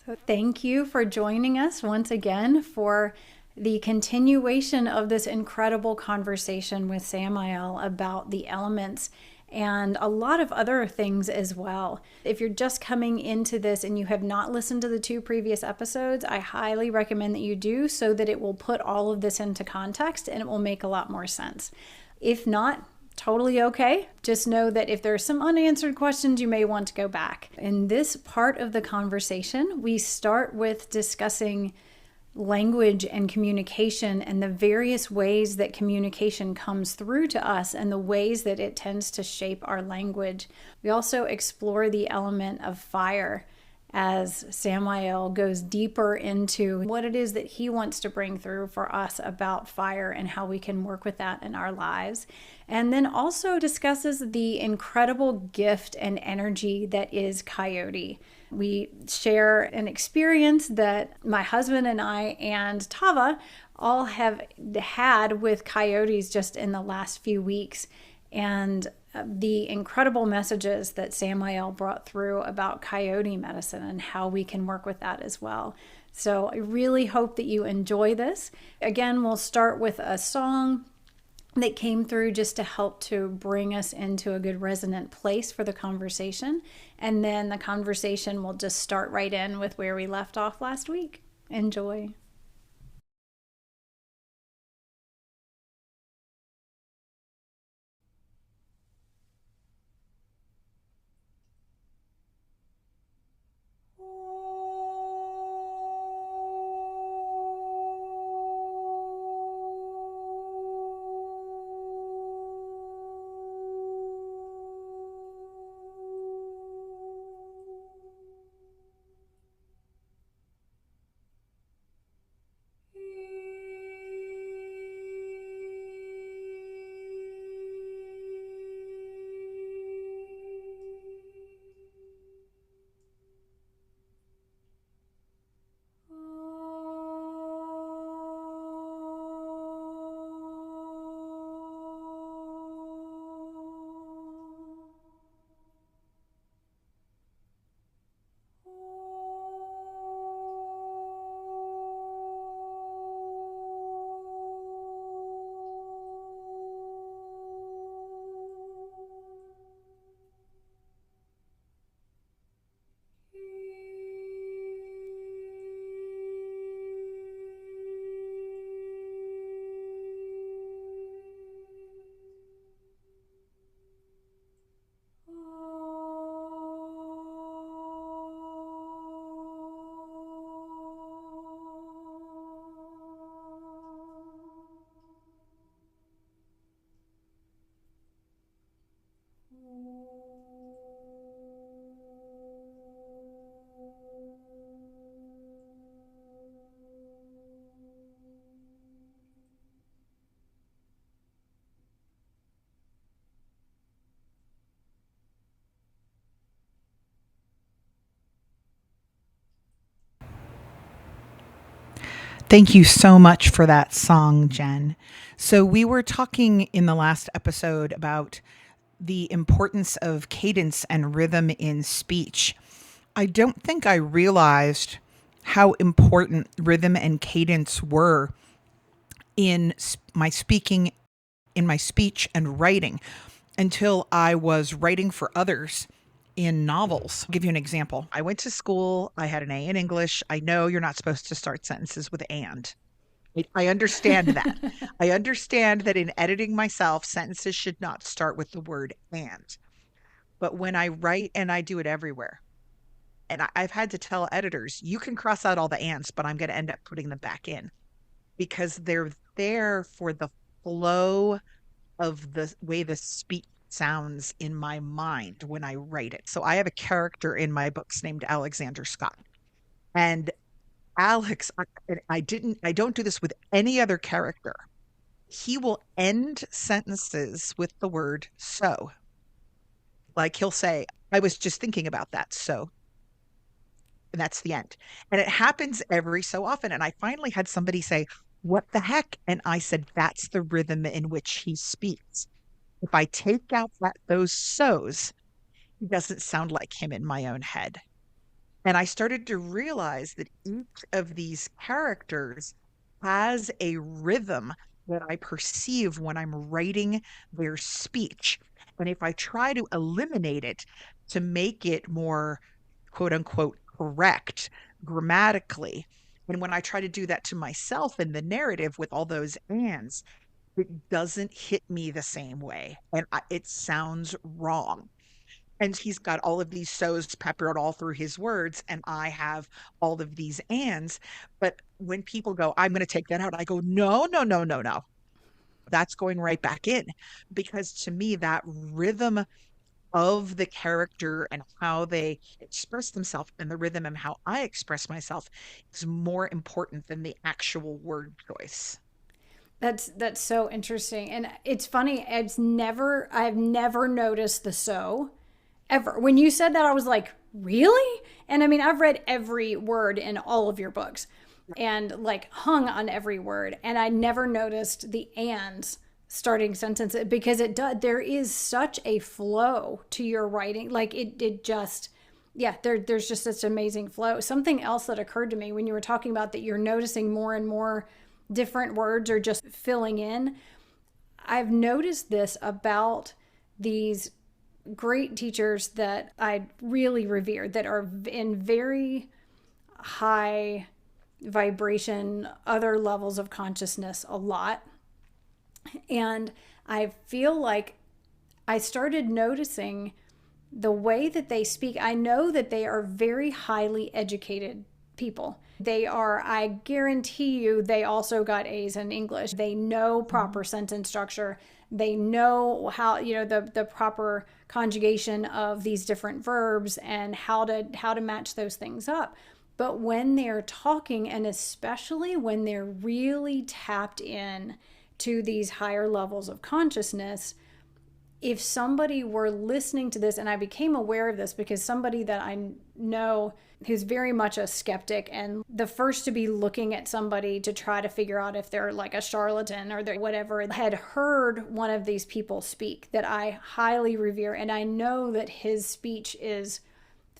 So thank you for joining us once again for the continuation of this incredible conversation with Samael about the elements and a lot of other things as well. If you're just coming into this and you have not listened to the two previous episodes, I highly recommend that you do so that it will put all of this into context and it will make a lot more sense. If not, totally okay. Just know that if there's some unanswered questions, you may want to go back. In this part of the conversation, we start with discussing language and communication and the various ways that communication comes through to us and the ways that it tends to shape our language. We also explore the element of fire as Samael goes deeper into what it is that he wants to bring through for us about fire and how we can work with that in our lives. And then also discusses the incredible gift and energy that is Coyote. We share an experience that my husband and I and Tava all have had with coyotes just in the last few weeks. And the incredible messages that Samael brought through about coyote medicine and how we can work with that as well. So I really hope that you enjoy this. Again, we'll start with a song that came through just to help to bring us into a good resonant place for the conversation. And then the conversation will just start right in with where we left off last week. Enjoy. Thank you so much for that song, Jen. So, we were talking in the last episode about the importance of cadence and rhythm in speech. I don't think I realized how important rhythm and cadence were in my speaking, in my speech and writing until I was writing for others in novels. I'll give you an example. I went to school, I had an A in English. I know you're not supposed to start sentences with and. I understand that. I understand that in editing myself, sentences should not start with the word and. But when I write, and I do it everywhere, and I've had to tell editors, you can cross out all the ands, but I'm going to end up putting them back in because they're there for the flow of the way the speech sounds in my mind when I write it. So I have a character in my books named Alexander Scott. And Alex, I don't do this with any other character. He will end sentences with the word so. Like he'll say, I was just thinking about that. So, and that's the end. And it happens every so often. And I finally had somebody say, what the heck? And I said, that's the rhythm in which he speaks. If I take out those so's, he doesn't sound like him in my own head. And I started to realize that each of these characters has a rhythm that I perceive when I'm writing their speech. And if I try to eliminate it to make it more quote unquote correct grammatically, and when I try to do that to myself in the narrative with all those ands, it doesn't hit me the same way. And it sounds wrong. And he's got all of these so's peppered all through his words, and I have all of these ands. But when people go, I'm going to take that out, I go, no, no, no, no, no. That's going right back in. Because to me, that rhythm of the character and how they express themselves and the rhythm and how I express myself is more important than the actual word choice. That's so interesting. And it's funny, I've never noticed the so ever. When you said that, I was like, really? And I mean, I've read every word in all of your books and like hung on every word. And I never noticed the ands starting sentences because it does, there is such a flow to your writing. Like it just, yeah, there's just this amazing flow. Something else that occurred to me when you were talking about that you're noticing more and more different words are just filling in. I've noticed this about these great teachers that I really revere that are in very high vibration, other levels of consciousness a lot. And I feel like I started noticing the way that they speak. I know that they are very highly educated people. They are, I guarantee you, they also got A's in English. They know proper sentence structure. They know how, the proper conjugation of these different verbs and how to match those things up. But when they're talking, and especially when they're really tapped in to these higher levels of consciousness, if somebody were listening to this, and I became aware of this because somebody that I know who's very much a skeptic and the first to be looking at somebody to try to figure out if they're like a charlatan or they're whatever, had heard one of these people speak that I highly revere. And I know that his speech is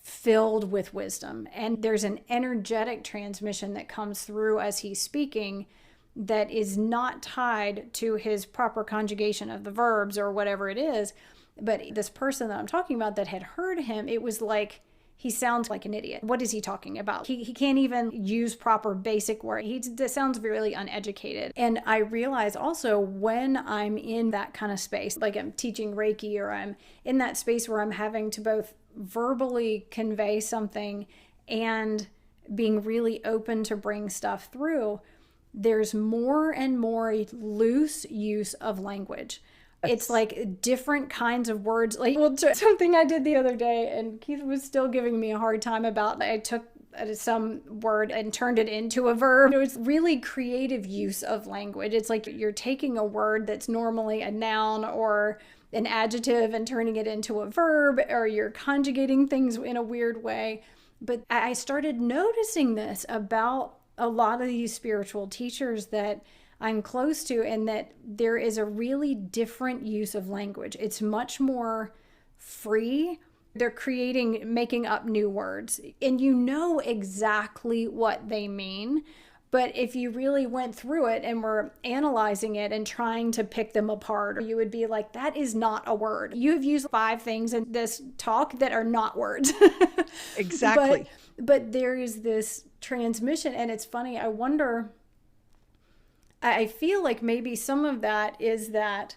filled with wisdom. And there's an energetic transmission that comes through as he's speaking that is not tied to his proper conjugation of the verbs or whatever it is. But this person that I'm talking about that had heard him, it was like, he sounds like an idiot. What is he talking about? He can't even use proper basic words. He sounds really uneducated. And I realize also when I'm in that kind of space, like I'm teaching Reiki or I'm in that space where I'm having to both verbally convey something and being really open to bring stuff through, there's more and more loose use of language. It's like different kinds of words. Like something I did the other day, and Keith was still giving me a hard time about. I took some word and turned it into a verb. It was really creative use of language. It's like you're taking a word that's normally a noun or an adjective and turning it into a verb, or you're conjugating things in a weird way. But I started noticing this about a lot of these spiritual teachers that I'm close to, and that there is a really different use of language. It's much more free. They're making up new words, and you know exactly what they mean. But if you really went through it and were analyzing it and trying to pick them apart, you would be like, that is not a word. You've used 5 things in this talk that are not words. Exactly. But there is this transmission, and it's funny. I feel like maybe some of that is that,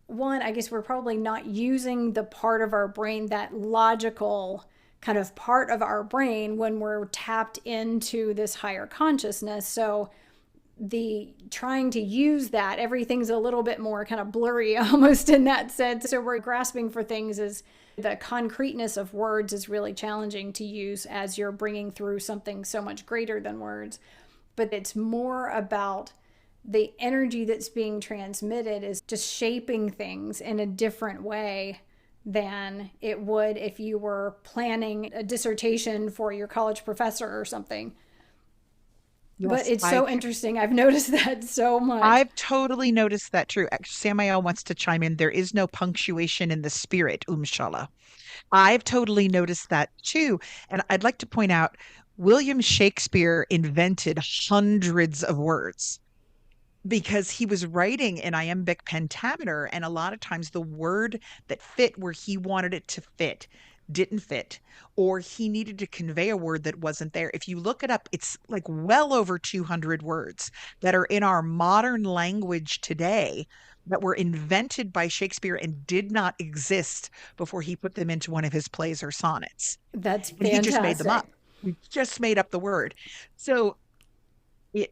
one, I guess we're probably not using the part of our brain, that logical kind of part of our brain, when we're tapped into this higher consciousness. So the trying to use that, everything's a little bit more kind of blurry almost in that sense. So we're grasping for things as the concreteness of words is really challenging to use as you're bringing through something so much greater than words. But it's more about the energy that's being transmitted is just shaping things in a different way than it would if you were planning a dissertation for your college professor or something. Yes, but it's so interesting. I've noticed that so much. I've totally noticed that too. Samael wants to chime in. There is no punctuation in the spirit, Umshallah. I've totally noticed that too. And I'd like to point out William Shakespeare invented hundreds of words because he was writing in iambic pentameter, and a lot of times the word that fit where he wanted it to fit didn't fit, or he needed to convey a word that wasn't there. If you look it up, it's like well over 200 words that are in our modern language today that were invented by Shakespeare and did not exist before he put them into one of his plays or sonnets. That's And he just made them up. fantastic. He just made up the word. So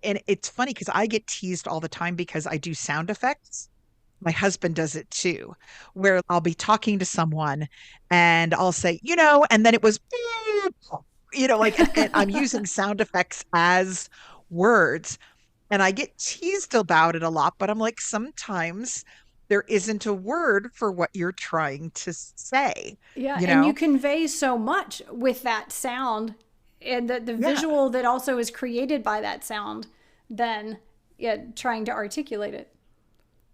and it's funny because I get teased all the time because I do sound effects. My husband does it too, where I'll be talking to someone and I'll say, and then it was, like, and I'm using sound effects as words. And I get teased about it a lot, but I'm like, sometimes there isn't a word for what you're trying to say, Yeah, you and you know? convey so much with that sound and the Yeah. visual that also is created by that sound than trying to articulate it.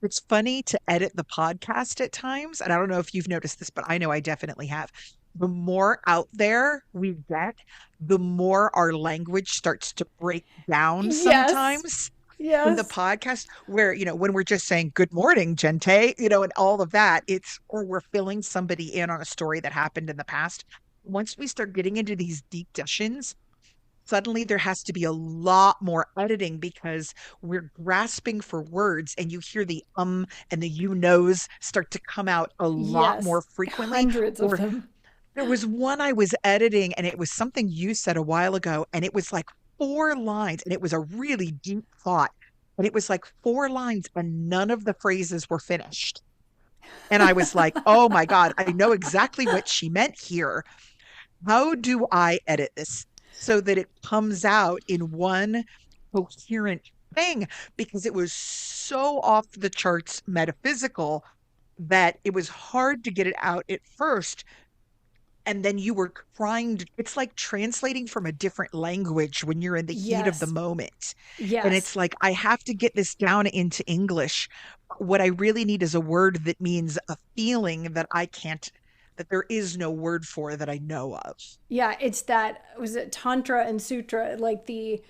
It's funny to edit the podcast at times. And I don't know if you've noticed this, but I know I definitely have. The more out there we get, the more our language starts to break down Yes. sometimes in the Yes. podcast, where, when we're just saying good morning, gente, and all of that, or we're filling somebody in on a story that happened in the past. Once we start getting into these deep discussions, suddenly there has to be a lot more editing because we're grasping for words, and you hear the and the you knows start to come out a lot more Yes. frequently. Hundreds of Or them. there was one I was editing and it was something you said a while ago, and it was like 4 lines, and it was a really deep thought, and it was like 4 lines and none of the phrases were finished. And I was like, oh my God, I know exactly what she meant here. How do I edit this so that it comes out in one coherent thing? Because it was so off the charts metaphysical that it was hard to get it out at first. And then you were trying to, it's like translating from a different language when you're in the heat of the Yes. moment. And Yes. it's like, I have to get this down into English. What I really need is a word that means a feeling that I can't, that there is no word for that I know of. Yeah, it's that, was it tantra and sutra, like the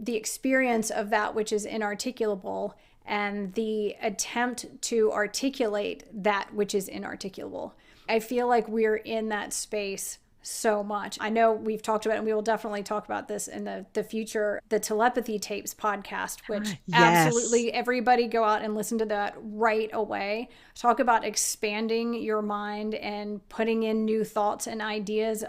experience of that which is inarticulable and the attempt to articulate that which is inarticulable. I feel like we're in that space so much. I know we've talked about it, and we will definitely talk about this in the future, the telepathy tapes podcast, which Yes. absolutely everybody go out and listen to that right away. Talk about expanding your mind and putting in new thoughts and ideas.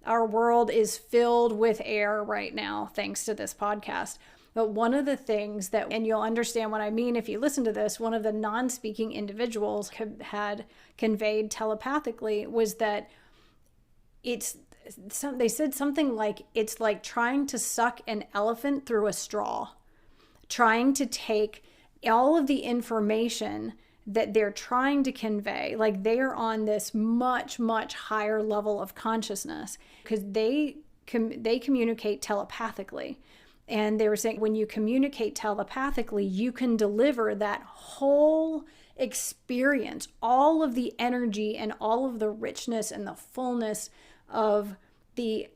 Our world is filled with air right now thanks to this podcast. But one of the things that, and you'll understand what I mean if you listen to this, one of the non speaking individuals had conveyed telepathically was that they said something like, it's like trying to suck an elephant through a straw, trying to take all of the information that they're trying to convey, like they are on this much, much higher level of consciousness because they communicate telepathically. And they were saying when you communicate telepathically, you can deliver that whole experience, all of the energy and all of the richness and the fullness of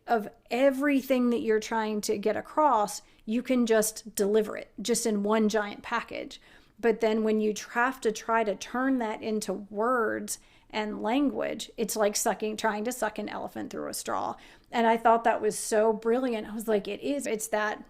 of everything that you're trying to get across. You can just deliver it just in one giant package. But then when you have to try to turn that into words and language, it's like trying to suck an elephant through a straw. And I thought that was so brilliant. I was like, it's that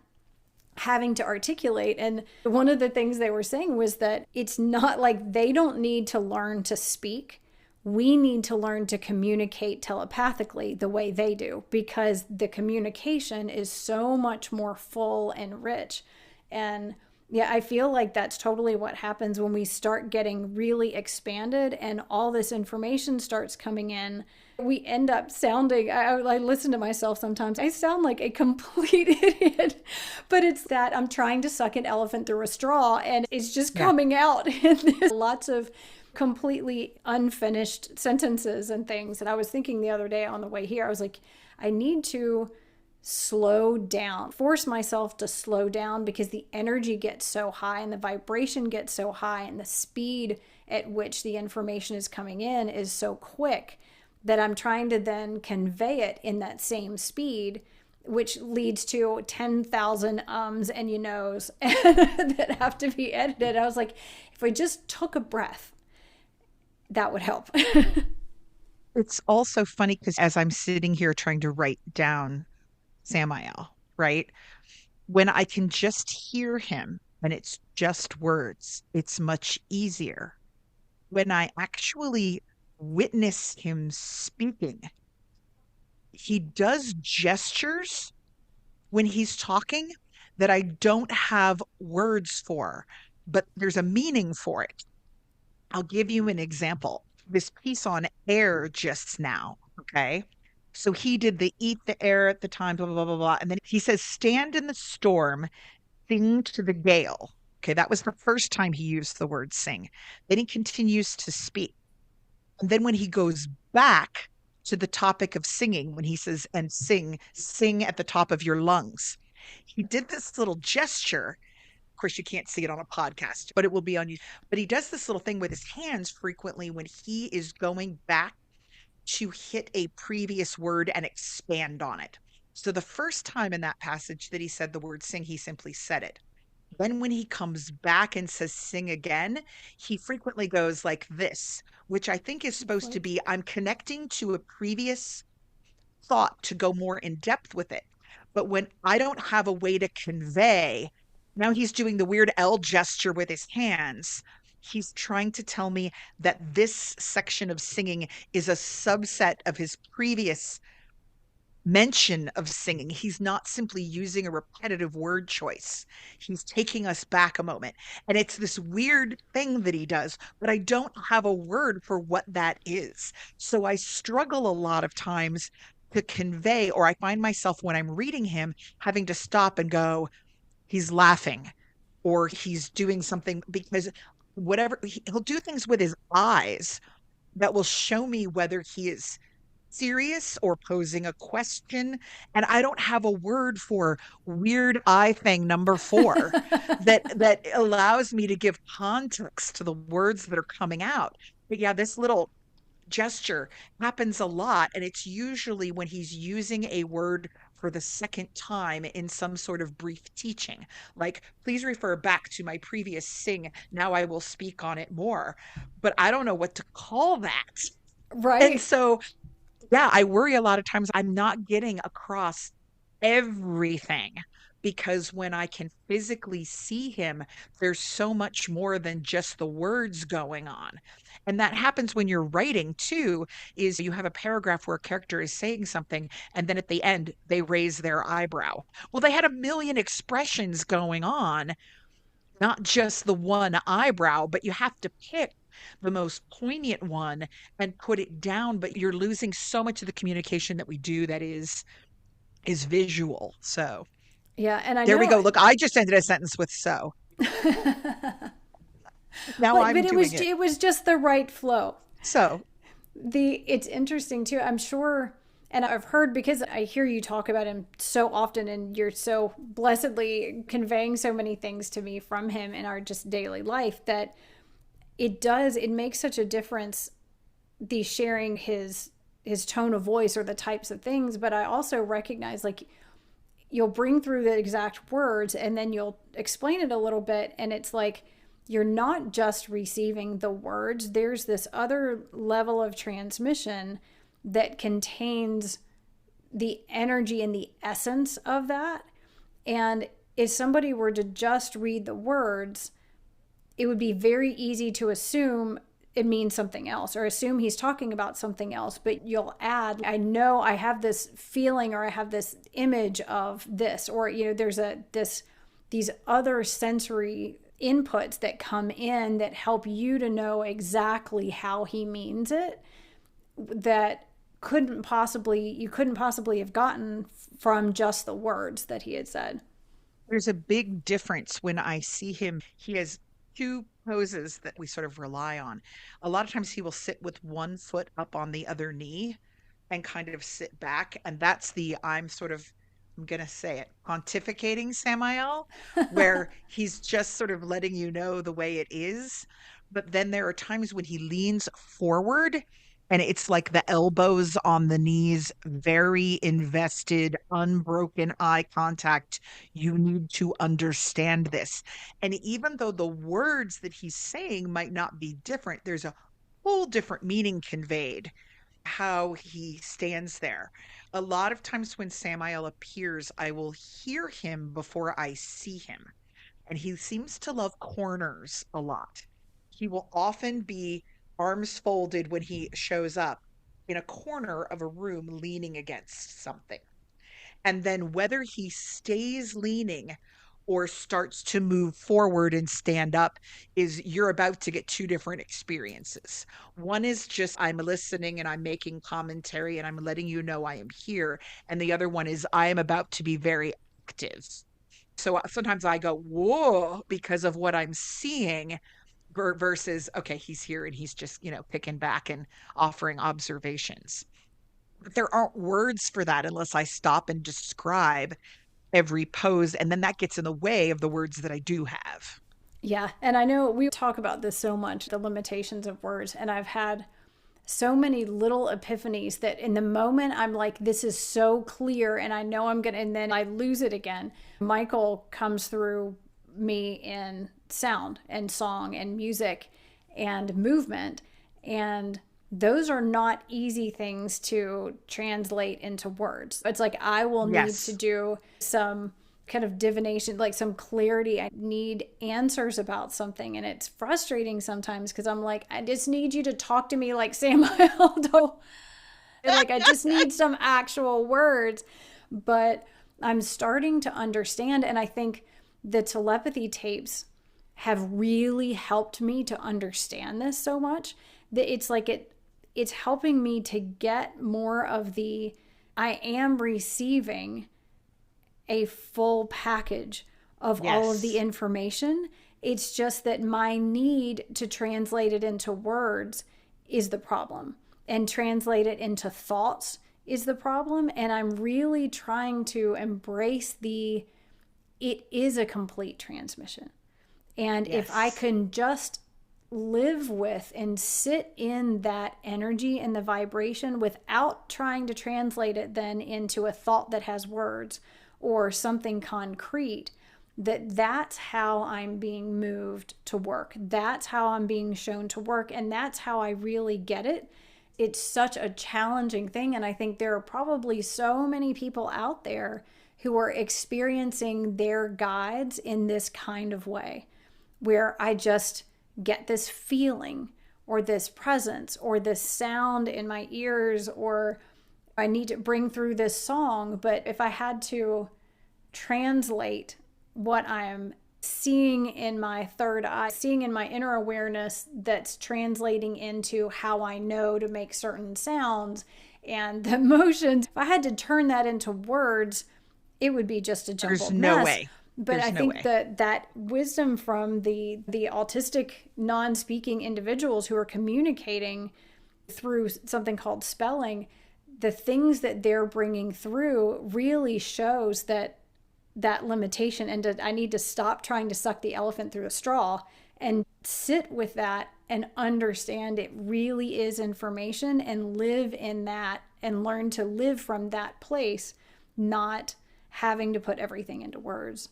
having to articulate. And one of the things they were saying was that it's not like they don't need to learn to speak. We need to learn to communicate telepathically the way they do, because the communication is so much more full and rich. And yeah, I feel like that's totally what happens when we start getting really expanded and all this information starts coming in. We end up sounding, I listen to myself sometimes, I sound like a complete idiot, but it's that I'm trying to suck an elephant through a straw and it's just Yeah. coming out. And there's lots of completely unfinished sentences and things. And I was thinking the other day on the way here, I was like, I need to slow down, force myself to slow down, because the energy gets so high and the vibration gets so high and the speed at which the information is coming in is so quick that I'm trying to then convey it in that same speed, which leads to 10,000 ums and you knows that have to be edited. I was like, if we just took a breath, that would help. It's also funny because as I'm sitting here trying to write down Samael, right? When I can just hear him and it's just words, it's much easier. When I actually witness him speaking, he does gestures when he's talking that I don't have words for, but there's a meaning for it. I'll give you an example. This piece on air just now, okay? So he did the eat the air at the time, blah, blah, blah, blah, blah. And then he says, stand in the storm, sing to the gale. Okay, that was the first time he used the word sing. Then he continues to speak. And then when he goes back to the topic of singing, when he says, and sing, sing at the top of your lungs, he did this little gesture. Of course, you can't see it on a podcast, but it will be on you. But he does this little thing with his hands frequently when he is going back to hit a previous word and expand on it. So the first time in that passage that he said the word sing, he simply said it. Then when he comes back and says sing again, he frequently goes like this, which I think is supposed to be I'm connecting to a previous thought to go more in depth with it. But when I don't have a way to convey, now he's doing the weird L gesture with his hands. He's trying to tell me that this section of singing is a subset of his previous mention of singing. He's not simply using a repetitive word choice. He's taking us back a moment. And it's this weird thing that he does, but I don't have a word for what that is. So I struggle a lot of times to convey, or I find myself when I'm reading him having to stop and go, he's laughing or he's doing something because whatever he'll do things with his eyes that will show me whether he is serious or posing a question. And I don't have a word for weird eye thing number 4 that allows me to give context to the words that are coming out. But yeah, this little gesture happens a lot, and it's usually when he's using a word for the second time in some sort of brief teaching, like please refer back to my previous sing, now I will speak on it more, but I don't know what to call that. And Right. so yeah, I worry a lot of times I'm not getting across everything because when I can physically see him, there's so much more than just the words going on. And that happens when you're writing too, is you have a paragraph where a character is saying something and then at the end they raise their eyebrow. Well, they had a million expressions going on, not just the one eyebrow, but you have to pick the most poignant one and put it down, but you're losing so much of the communication that we do that is visual. So Yeah, and I there we know go. Look, I just ended a sentence with so. Now but I'm doing it. it was just the right flow. So It's interesting too. I'm sure, and I've heard because I hear you talk about him so often, and you're so blessedly conveying so many things to me from him in our just daily life that it makes such a difference, the sharing his tone of voice or the types of things. But I also recognize, like, you'll bring through the exact words and then you'll explain it a little bit, and it's like you're not just receiving the words, there's this other level of transmission that contains the energy and the essence of that. And if somebody were to just read the words, it would be very easy to assume it means something else or assume he's talking about something else. But you'll add, I know I have this feeling or I have this image of this, or, you know, there's these other sensory inputs that come in that help you to know exactly how he means it, that you couldn't possibly have gotten from just the words that he had said. there's a big difference when I see him. He has two poses that we sort of rely on. A lot of times he will sit with one foot up on the other knee and kind of sit back. And that's the I'm sort of, I'm going to say it, pontificating Samael, where he's just sort of letting you know the way it is. But then there are times when he leans forward And it's like the elbows on the knees, very invested, unbroken eye contact. You need to understand this. And even though the words that he's saying might not be different, there's a whole different meaning conveyed how he stands there. A lot of times when Samael appears, I will hear him before I see him. And he seems to love corners a lot. He will often be arms folded when he shows up in a corner of a room leaning against something. And then whether he stays leaning or starts to move forward and stand up is you're about to get two different experiences. One is just I'm listening and I'm making commentary and I'm letting you know I am here. And the other one is I am about to be very active. So sometimes I go, whoa, because of what I'm seeing versus, okay, he's here and he's just, picking back and offering observations. But there aren't words for that unless I stop and describe every pose. And then that gets in the way of the words that I do have. Yeah. And I know we talk about this so much, the limitations of words. And I've had so many little epiphanies that in the moment I'm like, this is so clear and I know I'm going to, and then I lose it again. Michael comes through me in sound and song and music and movement. And those are not easy things to translate into words. It's like I will need to Yes. do some kind of divination, like some clarity. I need answers about something. And it's frustrating sometimes because I'm like, I just need you to talk to me like Samael. Like, I just need some actual words. But I'm starting to understand. And I think the telepathy tapes have really helped me to understand this so much that it's like it's helping me to get more of the I am receiving a full package of all of the Yes. information. It's just that my need to translate it into words is the problem, and translate it into thoughts is the problem. And I'm really trying to embrace it is a complete transmission. And if I Yes. can just live with and sit in that energy and the vibration without trying to translate it then into a thought that has words or something concrete, that's how I'm being moved to work. That's how I'm being shown to work. And that's how I really get it. It's such a challenging thing. And I think there are probably so many people out there who are experiencing their guides in this kind of way, where I just get this feeling or this presence or this sound in my ears, or I need to bring through this song. But if I had to translate what I'm seeing in my third eye, seeing in my inner awareness, that's translating into how I know to make certain sounds and the emotions, if I had to turn that into words, it would be just a There's jumbled no mess. way. But There's I no think way. that wisdom from the autistic non-speaking individuals who are communicating through something called spelling, the things that they're bringing through really shows that limitation, and I need to stop trying to suck the elephant through a straw and sit with that and understand it really is information, and live in that and learn to live from that place, not having to put everything into words.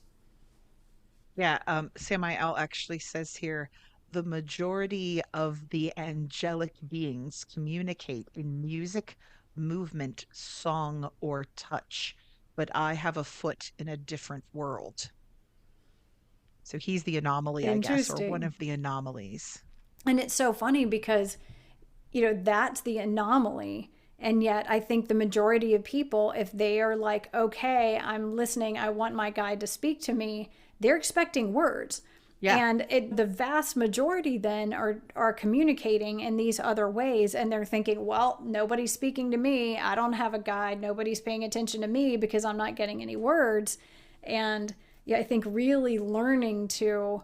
Yeah, Samael actually says here, the majority of the angelic beings communicate in music, movement, song, or touch, but I have a foot in a different world. So he's the anomaly, I guess, or one Interesting. of the anomalies. And it's so funny because that's the anomaly. And yet, I think the majority of people, if they are like, okay, I'm listening, I want my guide to speak to me, they're expecting words. Yeah, And the vast majority then are communicating in these other ways. And they're thinking, well, nobody's speaking to me. I don't have a guide. Nobody's paying attention to me because I'm not getting any words. And yeah, I think really learning to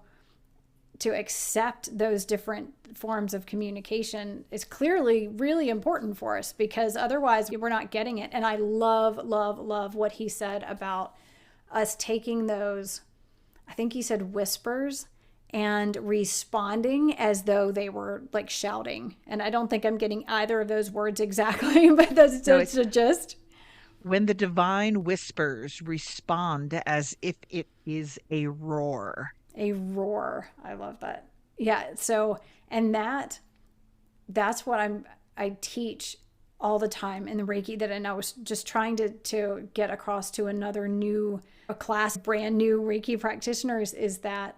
accept those different forms of communication is clearly really important for us, because otherwise we're not getting it. And I love, love, love what he said about us taking those, I think he said whispers, and responding as though they were like shouting. And I don't think I'm getting either of those words exactly, but that's No, just it's a gist. when the divine whispers respond as if it is a roar. A roar. I love that. Yeah. So, and that's what I teach all the time in the Reiki, that, and I was just trying to get across to another new a class, brand new Reiki practitioners, is that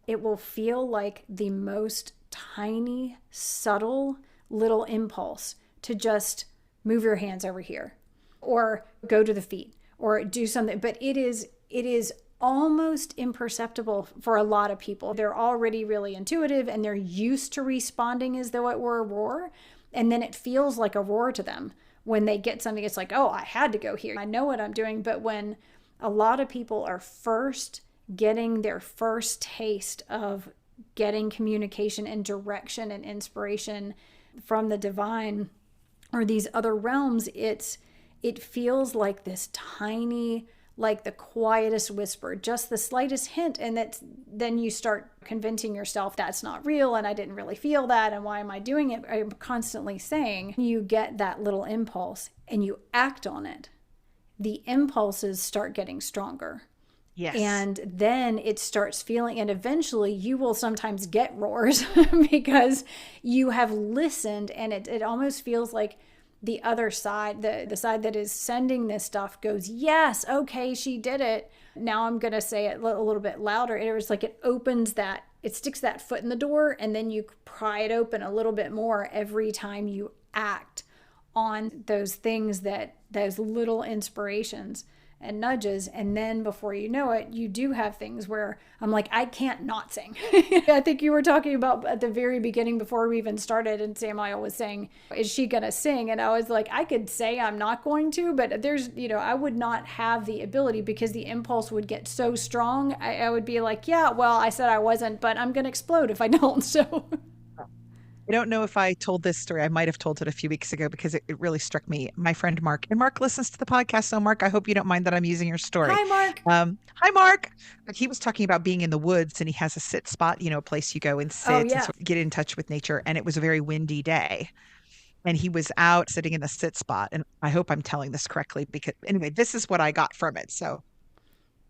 it will feel like the most tiny, subtle little impulse to just move your hands over here or go to the feet or do something. But it is almost imperceptible for a lot of people. They're already really intuitive and they're used to responding as though it were a roar. And then it feels like a roar to them when they get something. It's like, oh, I had to go here. I know what I'm doing. But when a lot of people are first getting their first taste of getting communication and direction and inspiration from the divine or these other realms, it feels like this tiny, like the quietest whisper, just the slightest hint, and then you start convincing yourself that's not real and I didn't really feel that and why am I doing it? I'm constantly saying, you get that little impulse and you act on it, the impulses start getting stronger. Yes. And then it starts feeling, and eventually you will sometimes get roars because you have listened, and it almost feels like the other side, the side that is sending this stuff goes, yes, okay, she did it. Now I'm going to say it a little bit louder. It was like it opens that, it sticks that foot in the door, and then you pry it open a little bit more every time you act on those things, those little inspirations and nudges. And then before you know it, you do have things where I'm like, I can't not sing. I think you were talking about at the very beginning before we even started, and Samael was saying, is she going to sing? And I was like, I could say I'm not going to, but there's, I would not have the ability because the impulse would get so strong. I would be like, yeah, well, I said I wasn't, but I'm going to explode if I don't. So I don't know if I told this story. I might have told it a few weeks ago because it really struck me. My friend Mark, and Mark listens to the podcast. So, Mark, I hope you don't mind that I'm using your story. hi, Mark. Hi, Mark. He was talking about being in the woods and he has a sit spot, a place you go and Oh, sit and yeah. sort of get in touch with nature. And it was a very windy day. And he was out sitting in the sit spot. And I hope I'm telling this correctly because, anyway, this is what I got from it. So,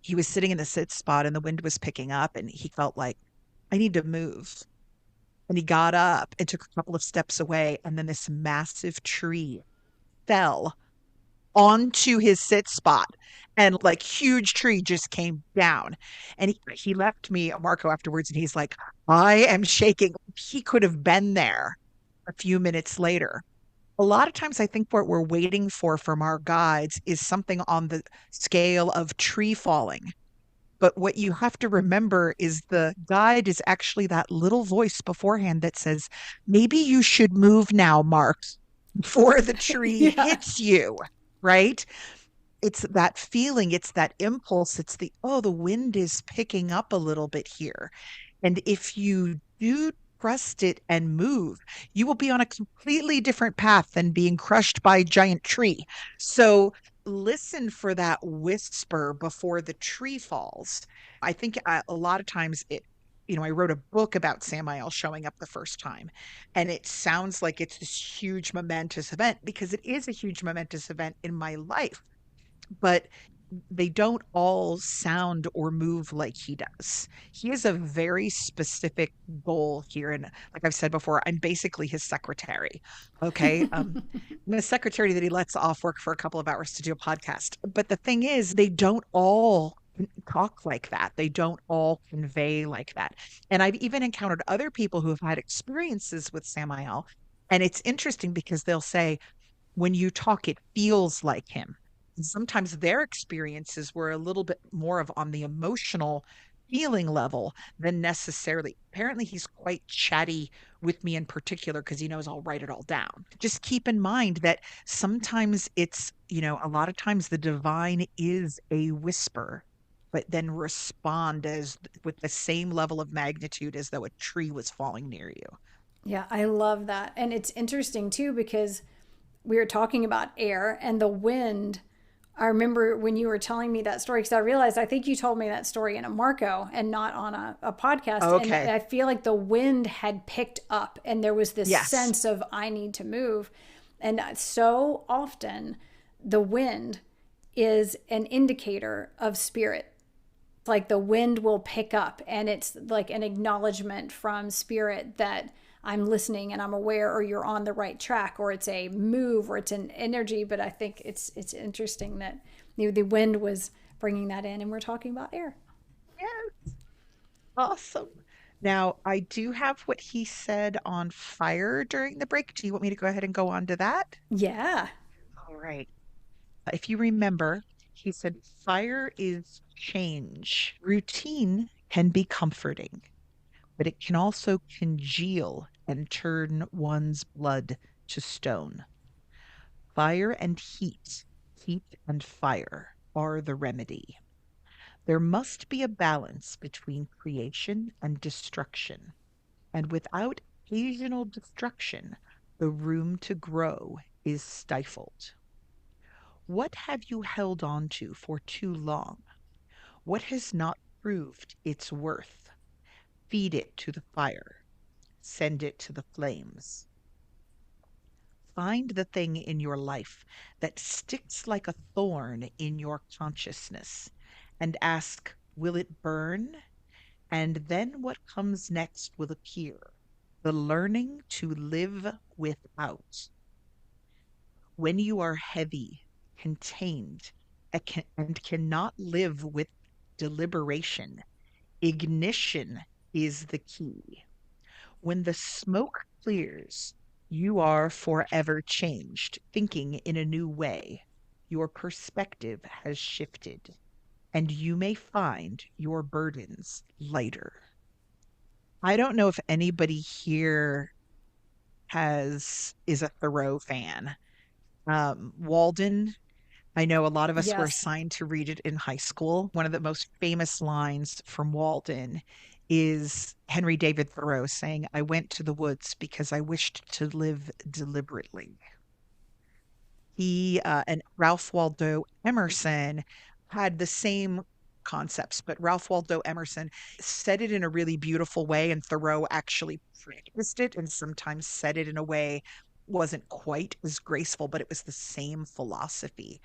he was sitting in the sit spot and the wind was picking up and he felt like, I need to move. And he got up and took a couple of steps away. And then this massive tree fell onto his sit spot. And like huge tree just came down. And he left me, Marco, afterwards. And he's like, I am shaking. He could have been there a few minutes later. A lot of times, I think what we're waiting for from our guides is something on the scale of tree falling. But what you have to remember is the guide is actually that little voice beforehand that says, maybe you should move now, Mark, before the tree Yeah. hits you, right? It's that feeling, it's that impulse, it's the wind is picking up a little bit here. And if you do trust it and move, you will be on a completely different path than being crushed by a giant tree. So listen for that whisper before the tree falls. I think a lot of times I wrote a book about Samael showing up the first time, and it sounds like it's this huge momentous event because it is a huge momentous event in my life, but they don't all sound or move like he does. He has a very specific goal here. And like I've said before, I'm basically his secretary. Okay. I'm a secretary that he lets off work for a couple of hours to do a podcast. But the thing is, they don't all talk like that. They don't all convey like that. And I've even encountered other people who have had experiences with Samael. And it's interesting because they'll say, when you talk, it feels like him. And sometimes their experiences were a little bit more of on the emotional feeling level than necessarily. Apparently, he's quite chatty with me in particular because he knows I'll write it all down. Just keep in mind that sometimes a lot of times the divine is a whisper, but then respond as with the same level of magnitude as though a tree was falling near you. Yeah, I love that. And it's interesting too because we were talking about air and the wind I remember when you were telling me that story because I realized I think you told me that story in a Marco and not on a podcast. And Okay. I feel like the wind had picked up and there was this Yes. sense of I need to move. And so often the wind is an indicator of spirit. Like the wind will pick up and it's like an acknowledgement from spirit that I'm listening and I'm aware, or you're on the right track, or it's a move, or it's an energy. But I think it's interesting that the wind was bringing that in, and we're talking about air. Yes. Awesome. Now, I do have what he said on fire during the break. Do you want me to go ahead and go on to that? Yeah. All right. If you remember, he said, fire is change. Routine can be comforting, but it can also congeal and turn one's blood to stone. Fire and heat and fire are the remedy. There must be a balance between creation and destruction. And without occasional destruction, the room to grow is stifled. What have you held on to for too long? What has not proved its worth? Feed it to the fire, send it to the flames. Find the thing in your life that sticks like a thorn in your consciousness and ask, will it burn? And then what comes next will appear, the learning to live without. When you are heavy, contained, and cannot live with deliberation, ignition is the key. When the smoke clears, you are forever changed, thinking in a new way. Your perspective has shifted, and you may find your burdens lighter. I don't know if anybody here has is a Thoreau fan. Walden, I know a lot of us were Yes. assigned to read it in high school. One of the most famous lines from Walden is Henry David Thoreau saying, I went to the woods because I wished to live deliberately. He and Ralph Waldo Emerson had the same concepts, but Ralph Waldo Emerson said it in a really beautiful way, and Thoreau actually practiced it and sometimes said it in a way wasn't quite as graceful, but it was the same philosophy.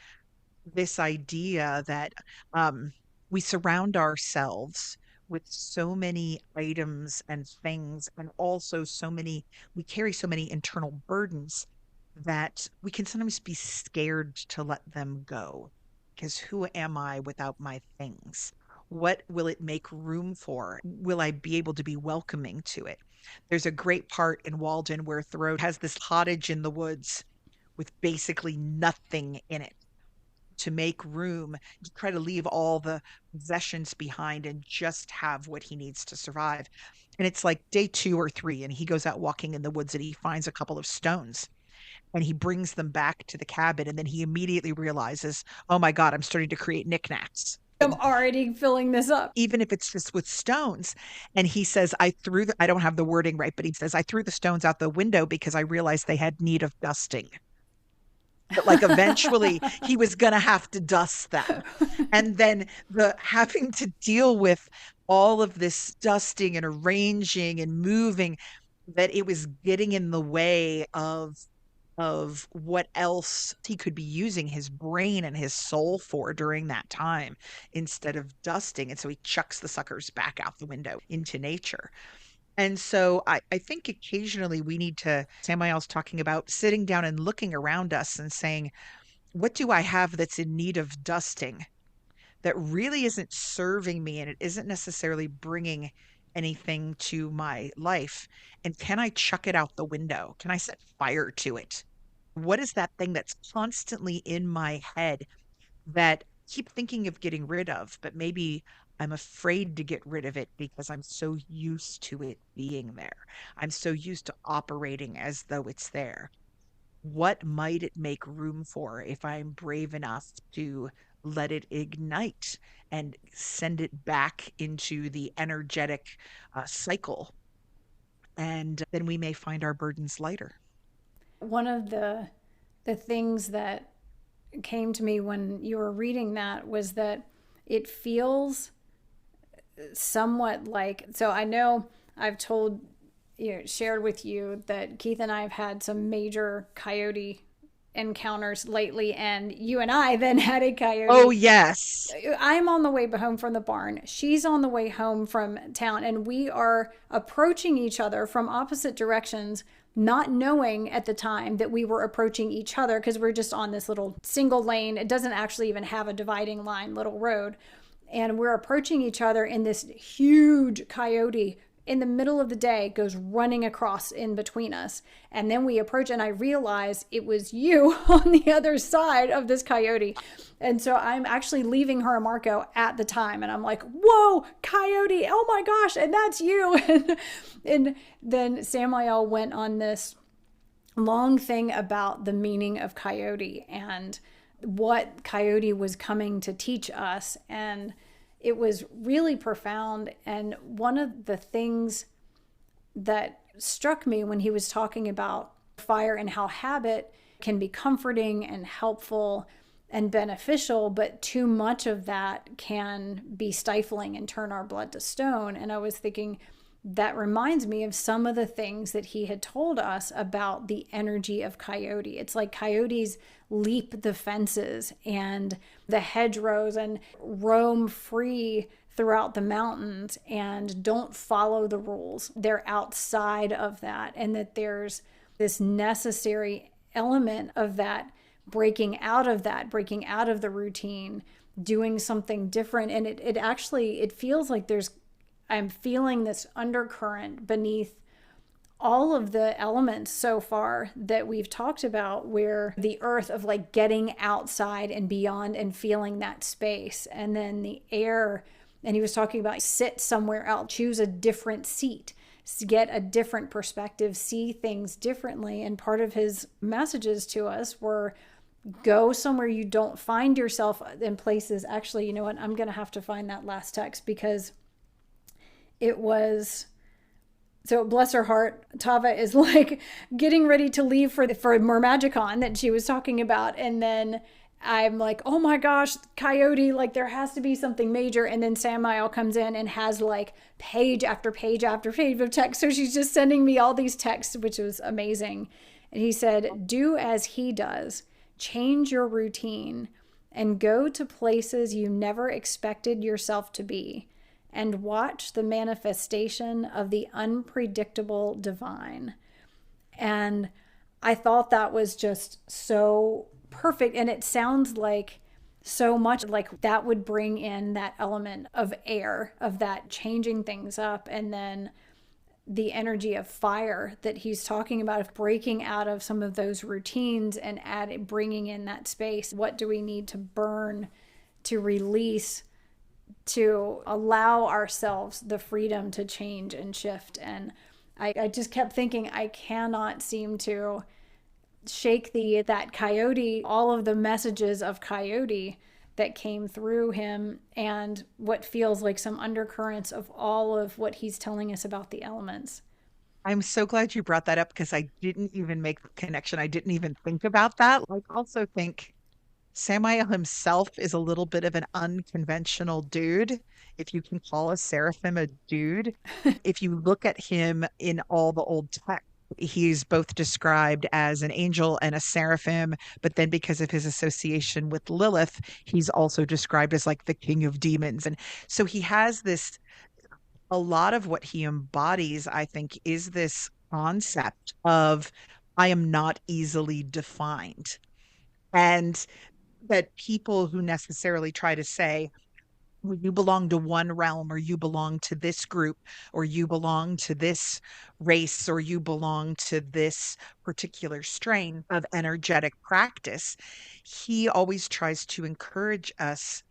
This idea that we surround ourselves with so many items and things, and also we carry so many internal burdens that we can sometimes be scared to let them go. Because who am I without my things? What will it make room for? Will I be able to be welcoming to it? There's a great part in Walden where Thoreau has this cottage in the woods with basically nothing in it to make room to try to leave all the possessions behind and just have what he needs to survive. And it's like day 2 or 3, and he goes out walking in the woods and he finds a couple of stones and he brings them back to the cabin. And then he immediately realizes, oh my God, I'm starting to create knickknacks. I'm already filling this up. Even if it's just with stones. And he says, I don't have the wording right, but he says, I threw the stones out the window because I realized they had need of dusting, that like eventually he was going to have to dust them. And then the having to deal with all of this dusting and arranging and moving, that it was getting in the way of what else he could be using his brain and his soul for during that time instead of dusting. And so he chucks the suckers back out the window into nature. And so I think occasionally we need to, Samael's talking about sitting down and looking around us and saying, what do I have that's in need of dusting that really isn't serving me and it isn't necessarily bringing anything to my life? And can I chuck it out the window? Can I set fire to it? What is that thing that's constantly in my head that I keep thinking of getting rid of, but maybe I'm afraid to get rid of it because I'm so used to it being there. I'm so used to operating as though it's there. What might it make room for if I'm brave enough to let it ignite and send it back into the energetic cycle? And then we may find our burdens lighter. One of the things that came to me when you were reading that was that it feels somewhat like, so I know I've told shared with you that Keith and I have had some major coyote encounters lately, and you and I then had a Oh, coyote. yes. I'm on the way home from the barn. She's on the way home from town, and we are approaching each other from opposite directions, not knowing at the time that we were approaching each other because we're just on this little single lane. It doesn't actually even have a dividing line, little road. And we're approaching each other, and this huge coyote in the middle of the day goes running across in between us. And then we approach, and I realize it was you on the other side of this coyote. And so I'm actually leaving her, Marco, at the time. And I'm like, whoa, coyote, oh my gosh, and that's you. And then Samael went on this long thing about the meaning of coyote and what coyote was coming to teach us. And it was really profound. And one of the things that struck me when he was talking about fire and how habit can be comforting and helpful and beneficial, but too much of that can be stifling and turn our blood to stone. And I was thinking, that reminds me of some of the things that he had told us about the energy of coyote. It's like coyotes leap the fences and the hedgerows and roam free throughout the mountains and don't follow the rules. They're outside of that, and that there's this necessary element of that, breaking out of that, breaking out of the routine, doing something different. And it actually, it feels like I'm feeling this undercurrent beneath all of the elements so far that we've talked about, where the earth of like getting outside and beyond and feeling that space, and then the air. And he was talking about sit somewhere else, choose a different seat, get a different perspective, see things differently. And part of his messages to us were go somewhere you don't find yourself in places. Actually, you know what? I'm going to have to find that last text because it was, so bless her heart, Tava is like getting ready to leave for Mermagicon that she was talking about. And then I'm like, oh my gosh, Coyote, like there has to be something major. And then Samael comes in and has like page after page after page of text. So she's just sending me all these texts, which was amazing. And he said, do as he does, change your routine and go to places you never expected yourself to be, and watch the manifestation of the unpredictable divine. And I thought that was just so perfect. And it sounds like so much like that would bring in that element of air, of that changing things up. And then the energy of fire that he's talking about, of breaking out of some of those routines and bringing in that space. What do we need to burn, to release, to allow ourselves the freedom to change and shift? And I just kept thinking, I cannot seem to shake that Coyote, all of the messages of Coyote that came through him, and what feels like some undercurrents of all of what he's telling us about the elements. I'm so glad you brought that up because I didn't even make the connection. I didn't even think about that. I also think Samael himself is a little bit of an unconventional dude, if you can call a seraphim a dude. If you look at him in all the old text, he's both described as an angel and a seraphim, but then because of his association with Lilith, he's also described as like the king of demons. And so he has this, a lot of what he embodies, I think, is this concept of I am not easily defined. And that people who necessarily try to say, well, you belong to one realm, or you belong to this group, or you belong to this race, or you belong to this particular strain of energetic practice, he always tries to encourage us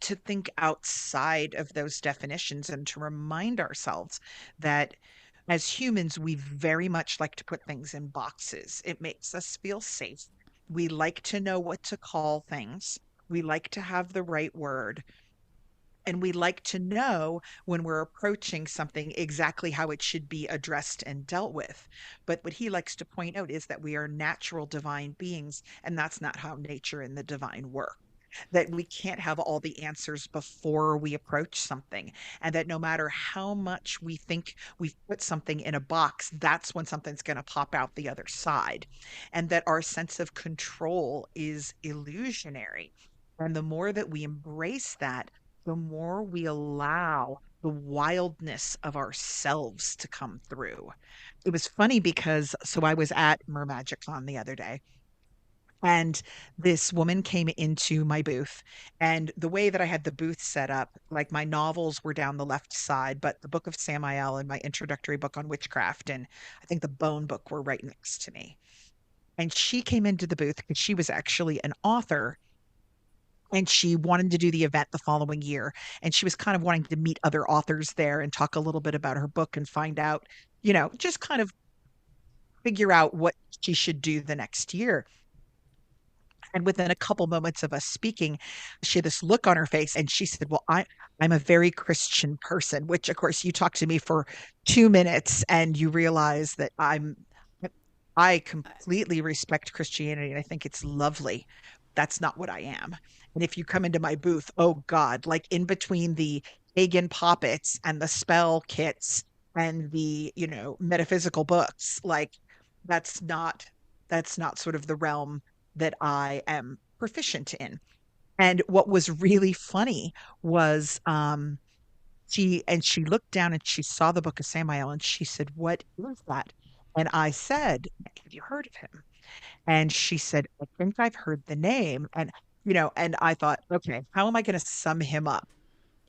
to think outside of those definitions and to remind ourselves that as humans, we very much like to put things in boxes. It makes us feel safe. We like to know what to call things. We like to have the right word. And we like to know when we're approaching something exactly how it should be addressed and dealt with. But what he likes to point out is that we are natural divine beings, and that's not how nature and the divine work. That we can't have all the answers before we approach something, and that no matter how much we think we've put something in a box, that's when something's going to pop out the other side, and that our sense of control is illusionary. And the more that we embrace that, the more we allow the wildness of ourselves to come through. It was funny because I was at Mermagicon the other day, and this woman came into my booth. And the way that I had the booth set up, like my novels were down the left side, but the book of Samael and my introductory book on witchcraft and I think the bone book were right next to me. And she came into the booth because she was actually an author and she wanted to do the event the following year. And she was kind of wanting to meet other authors there and talk a little bit about her book and find out, just kind of figure out what she should do the next year. And within a couple moments of us speaking, she had this look on her face and she said, well, I'm a very Christian person, which of course you talk to me for 2 minutes and you realize that I completely respect Christianity and I think it's lovely. That's not what I am. And if you come into my booth, oh God, like in between the pagan poppets and the spell kits and the, metaphysical books, like that's not that's not sort of the realm that I am proficient in. And what was really funny was she looked down and she saw the book of Samael and she said, "What is that?" And I said, "Have you heard of him?" And she said, "I think I've heard the name." And I thought, okay, how am I going to sum him up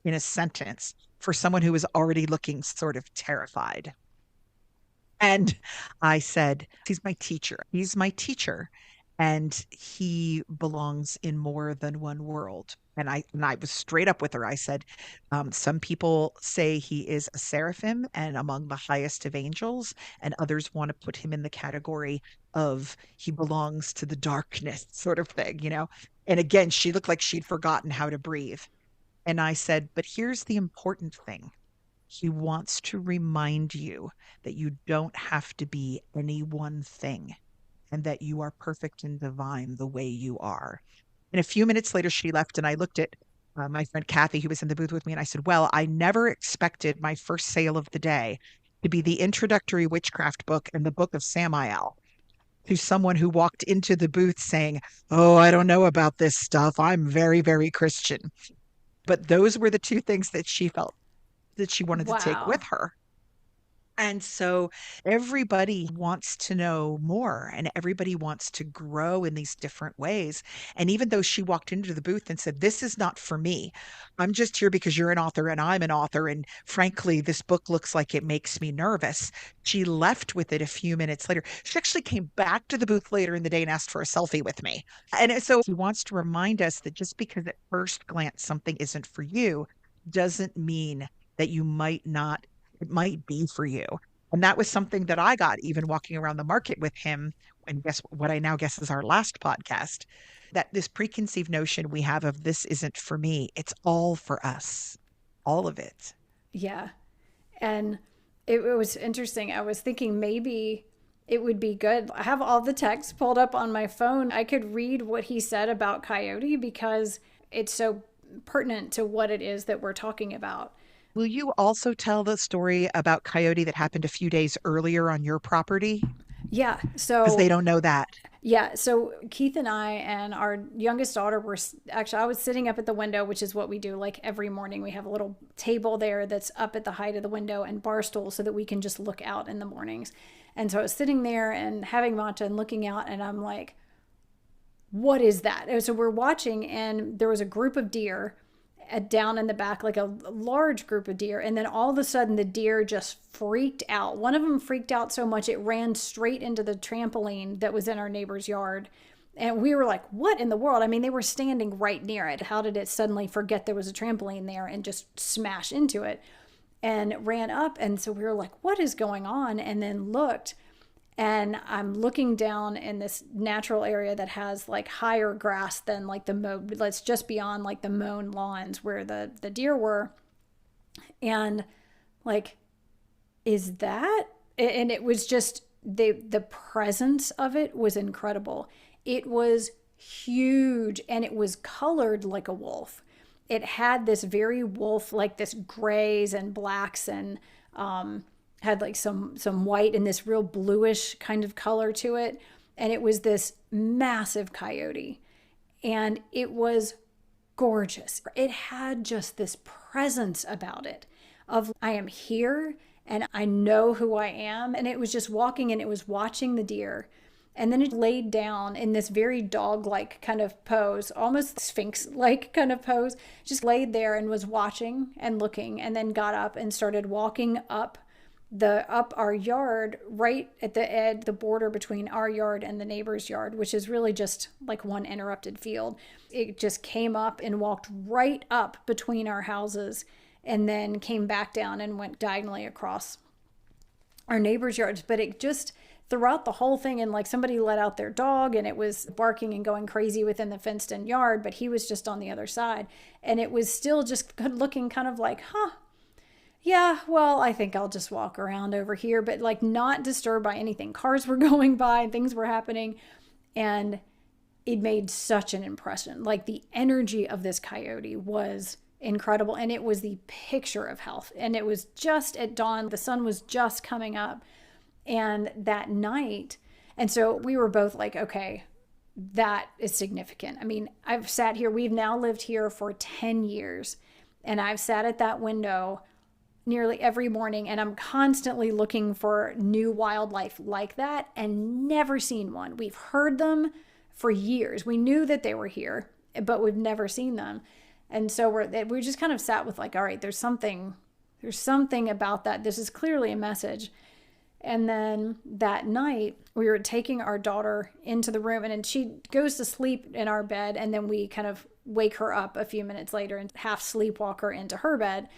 in a sentence for someone who was already looking sort of terrified? And I said, he's my teacher. He's my teacher. And he belongs in more than one world. And I was straight up with her. I said, some people say he is a seraphim and among the highest of angels, and others want to put him in the category of he belongs to the darkness sort of thing. And again, she looked like she'd forgotten how to breathe. And I said, but here's the important thing. He wants to remind you that you don't have to be any one thing and that you are perfect and divine the way you are. And a few minutes later, she left, and I looked at my friend Kathy, who was in the booth with me, and I said, well, I never expected my first sale of the day to be the introductory witchcraft book and the book of Samael to someone who walked into the booth saying, oh, I don't know about this stuff. I'm very, very Christian. But those were the two things that she felt that she wanted to take with Wow. her. And so everybody wants to know more and everybody wants to grow in these different ways. And even though she walked into the booth and said, this is not for me, I'm just here because you're an author and I'm an author. And frankly, this book looks like it makes me nervous. She left with it a few minutes later. She actually came back to the booth later in the day and asked for a selfie with me. And so he wants to remind us that just because at first glance something isn't for you doesn't mean that you might not it might be for you. And that was something that I got even walking around the market with him. And guess what I now guess is our last podcast, that this preconceived notion we have of this isn't for me, it's all for us, all of it. Yeah. And it was interesting. I was thinking maybe it would be good. I have all the text pulled up on my phone. I could read what he said about Coyote because it's so pertinent to what it is that we're talking about. Will you also tell the story about Coyote that happened a few days earlier on your property? Yeah. Because they So don't know that. yeah, so Keith and I and our youngest daughter were actually, I was sitting up at the window, which is what we do like every morning. We have a little table there that's up at the height of the window and bar stool so that we can just look out in the mornings. And so I was sitting there and having matcha and looking out, and I'm like, what is that? And so we're watching, and there was a group of deer down in the back, like a large group of deer. And then all of a sudden, the deer just freaked out. One of them freaked out so much it ran straight into the trampoline that was in our neighbor's yard. And we were like, what in the world? I mean, they were standing right near it. How did it suddenly forget there was a trampoline there and just smash into it and ran up? And so we were like, what is going on? And then looked. And I'm looking down in this natural area that has like higher grass than like the let's just beyond like the mown lawns where the deer were. And like, is that? And it was just the presence of it was incredible. It was huge and it was colored like a wolf. It had this very wolf, like this grays and blacks, and had like some white and this real bluish kind of color to it. And it was this massive coyote, and it was gorgeous. It had just this presence about it of I am here and I know who I am. And it was just walking and it was watching the deer. And then it laid down in this very dog-like kind of pose, almost sphinx-like kind of pose, just laid there and was watching and looking, and then got up and started walking up our yard, right at the border between our yard and the neighbor's yard, which is really just like one interrupted field. It just came up and walked right up between our houses, and then came back down and went diagonally across our neighbor's yards. But it just, throughout the whole thing, and like somebody let out their dog and it was barking and going crazy within the fenced in yard, but he was just on the other side, and it was still just looking kind of like, yeah, well, I think I'll just walk around over here, but like not disturbed by anything. Cars were going by and things were happening, and it made such an impression. Like the energy of this coyote was incredible, and it was the picture of health. And it was just at dawn, the sun was just coming up, and that night, and so we were both like, okay, that is significant. I mean, we've now lived here for 10 years, and I've sat at that window nearly every morning, and I'm constantly looking for new wildlife like that and never seen one. We've heard them for years. We knew that they were here, but we've never seen them. And so we just kind of sat with like, all right, there's something about that. This is clearly a message. And then that night we were taking our daughter into the room, and then she goes to sleep in our bed, and then we kind of wake her up a few minutes later and half sleepwalk her into her bed.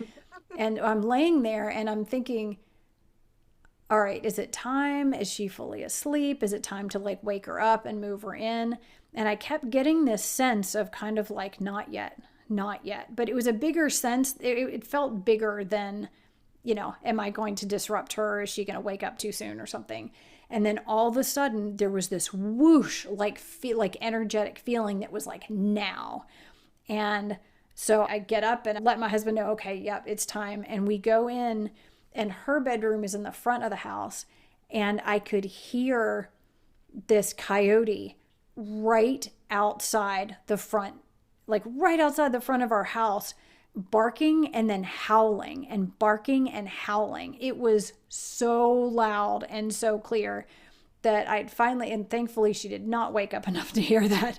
And I'm laying there and I'm thinking, all right, is it time? Is she fully asleep? Is it time to like wake her up and move her in? And I kept getting this sense of kind of like, not yet. But it was a bigger sense. It felt bigger than, am I going to disrupt her? Is she going to wake up too soon or something? And then all of a sudden there was this whoosh, like energetic feeling that was like now. And so I get up and let my husband know, okay, yep, it's time. And we go in, and her bedroom is in the front of the house. And I could hear this coyote right outside the front, like right outside the front of our house, barking and then howling and barking and howling. It was so loud and so clear that I'd finally, and thankfully she did not wake up enough to hear that.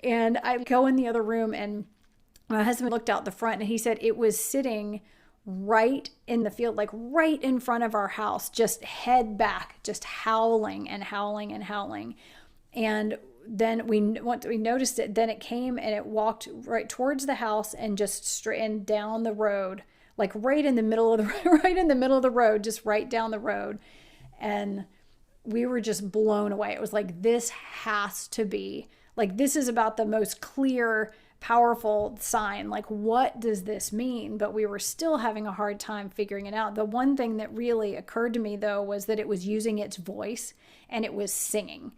And I go in the other room, and my husband looked out the front, and he said it was sitting right in the field, like right in front of our house, just head back, just howling and howling and howling. And then once we noticed it, then it came and it walked right towards the house and just straight and down the road, like right in the middle of the road, just right down the road. And we were just blown away. It was like, this has to be, like, this is about the most clear, powerful sign. Like, what does this mean? But we were still having a hard time figuring it out. The one thing that really occurred to me, though, was that it was using its voice and it was singing.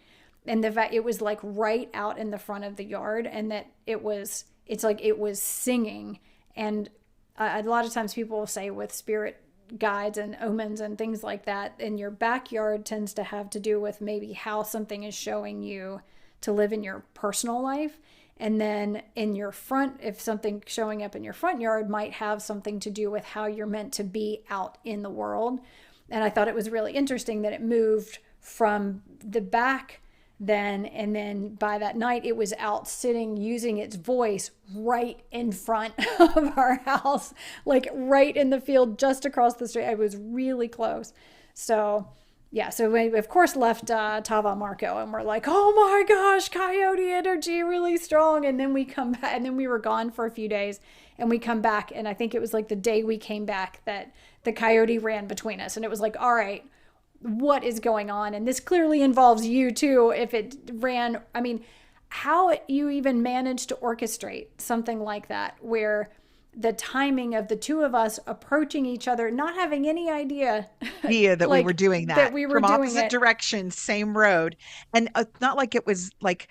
And the fact it was like right out in the front of the yard, and that it's like it was singing. And a lot of times people will say with spirit guides and omens and things like that, in your backyard tends to have to do with maybe how something is showing you to live in your personal life. And then in your front, if something showing up in your front yard might have something to do with how you're meant to be out in the world. And I thought it was really interesting that it moved from the back then, and then by that night it was out sitting using its voice right in front of our house, like right in the field just across the street. It was really close. So yeah, so we of course left Tava Marco, and we're like, oh my gosh, coyote energy really strong. And then we come back, and then we were gone for a few days, and we come back, and I think it was like the day we came back that the coyote ran between us, and it was like, all right, what is going on? And this clearly involves you too. If it ran, I mean, how you even managed to orchestrate something like that, where the timing of the two of us approaching each other, not having any idea That we were like doing that that we were from doing opposite it. directions, same road. And it's not like it was like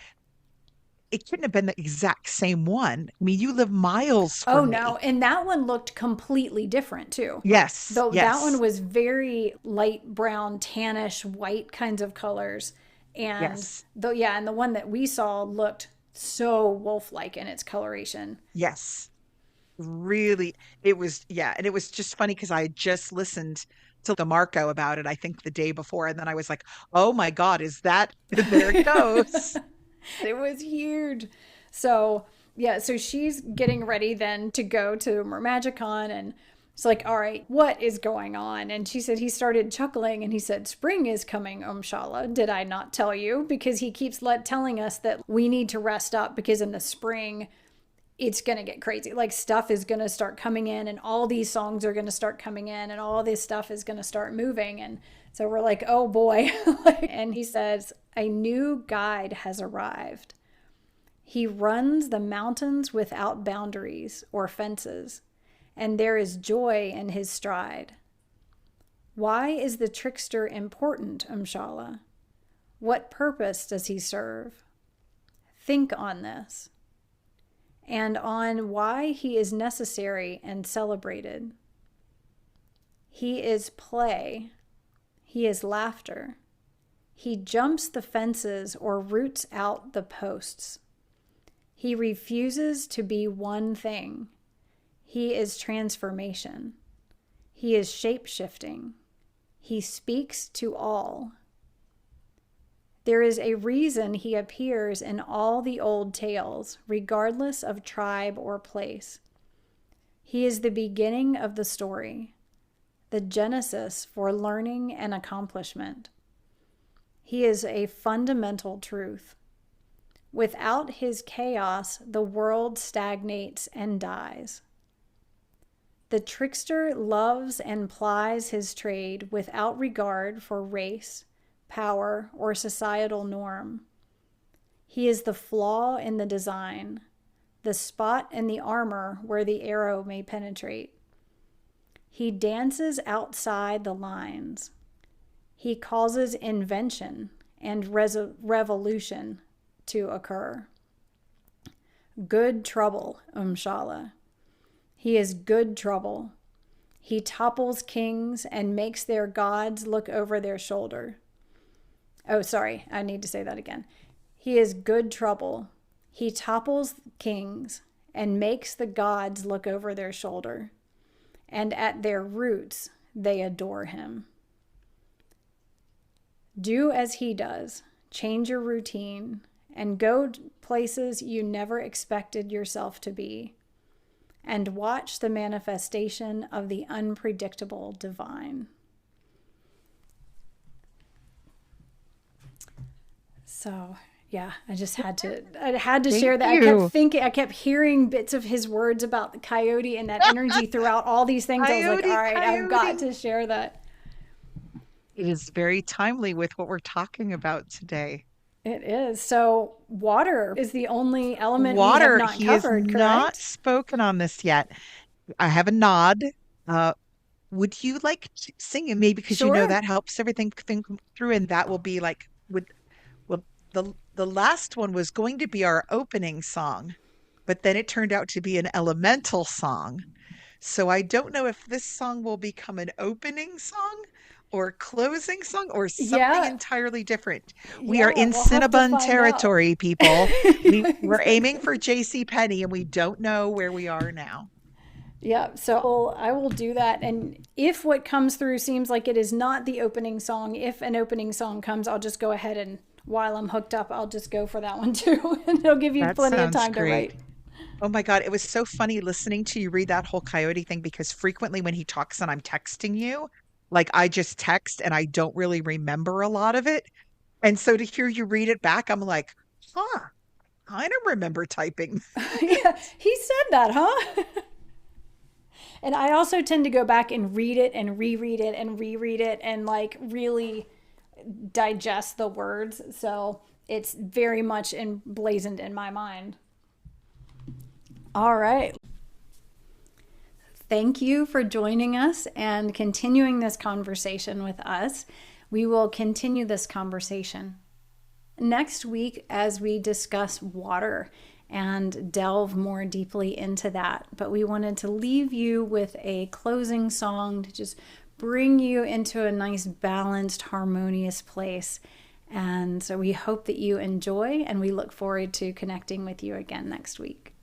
it couldn't have been the exact same one. I mean, you live miles Oh from no. me. And that one looked completely different too. Yes, Though that one yes, was very light brown, tannish, white kinds of colors. And yes, though, yeah, and the one that we saw looked so wolf like in its coloration. yes. Really, it was, yeah. And it was just funny because I had just listened to the Marco about it, I think the day before. And then I was like, oh my God, is that there it goes? It was huge. So, yeah, so she's getting ready then to go to Mermagicon, and it's like, all right, what is going on? And she said he started chuckling and he said, spring is coming, Shala. Did I not tell you? Because he keeps telling us that we need to rest up because in the spring, it's going to get crazy. Like stuff is going to start coming in and all these songs are going to start coming in and all this stuff is going to start moving. And so we're like, oh boy. And he says, a new guide has arrived. He runs the mountains without boundaries or fences, and there is joy in his stride. Why is the trickster important, Umshala? What purpose does he serve? Think on this, and on why he is necessary and celebrated. He is play. He is laughter. He jumps the fences or roots out the posts. He refuses to be one thing. He is transformation. He is shape-shifting. He speaks to all. There is a reason he appears in all the old tales, regardless of tribe or place. He is the beginning of the story, the genesis for learning and accomplishment. He is a fundamental truth. Without his chaos, the world stagnates and dies. The trickster loves and plies his trade without regard for race, power, or societal norm. He is the flaw in the design, the spot in the armor where the arrow may penetrate. He dances outside the lines. He causes invention and revolution to occur. Good trouble, Umshala. He is good trouble. He topples kings and makes their gods look over their shoulder. Oh, sorry, I need to say that again. He is good trouble. He topples kings and makes the gods look over their shoulder. And at their roots, they adore him. Do as he does. Change your routine and go places you never expected yourself to be, and watch the manifestation of the unpredictable divine. So, yeah, I had to Thank share that. you. I kept hearing bits of his words about the coyote and that energy throughout all these things. I was like, all Coyote, right, I've got coyote. to share that. It is very timely with what we're talking about today. It is. So, water is the only element we have Water, not he is covered, not correct? spoken on this yet. I have a nod. Uh, would you like to sing it? Maybe because you know Sure. that helps everything think through, and that will be like would well the last one was going to be our opening song, but then it turned out to be an elemental song. So I don't know if this song will become an opening song or a closing song or something Yeah. entirely different. We are Yeah. in We'll have to Cinnabon find out. territory, people. We're aiming Exactly. for JC Penney and we don't know where we are now. Yeah, so I will do that. And if what comes through seems like it is not the opening song, if an opening song comes, I'll just go ahead and while I'm hooked up, I'll just go for that one too. And it'll give you That plenty of sounds time to great. write. Oh my God, it was so funny listening to you read that whole coyote thing because frequently when he talks and I'm texting you, like I just text and I don't really remember a lot of it. And so to hear you read it back, I'm like, huh, I don't remember typing. Yeah, he said that, huh? And I also tend to go back and read it and reread it and reread it and like really digest the words. So it's very much emblazoned in my mind. All right. Thank you for joining us and continuing this conversation with us. We will continue this conversation next week as we discuss water and delve more deeply into that. But we wanted to leave you with a closing song to just bring you into a nice, balanced, harmonious place. And so we hope that you enjoy, and we look forward to connecting with you again next week.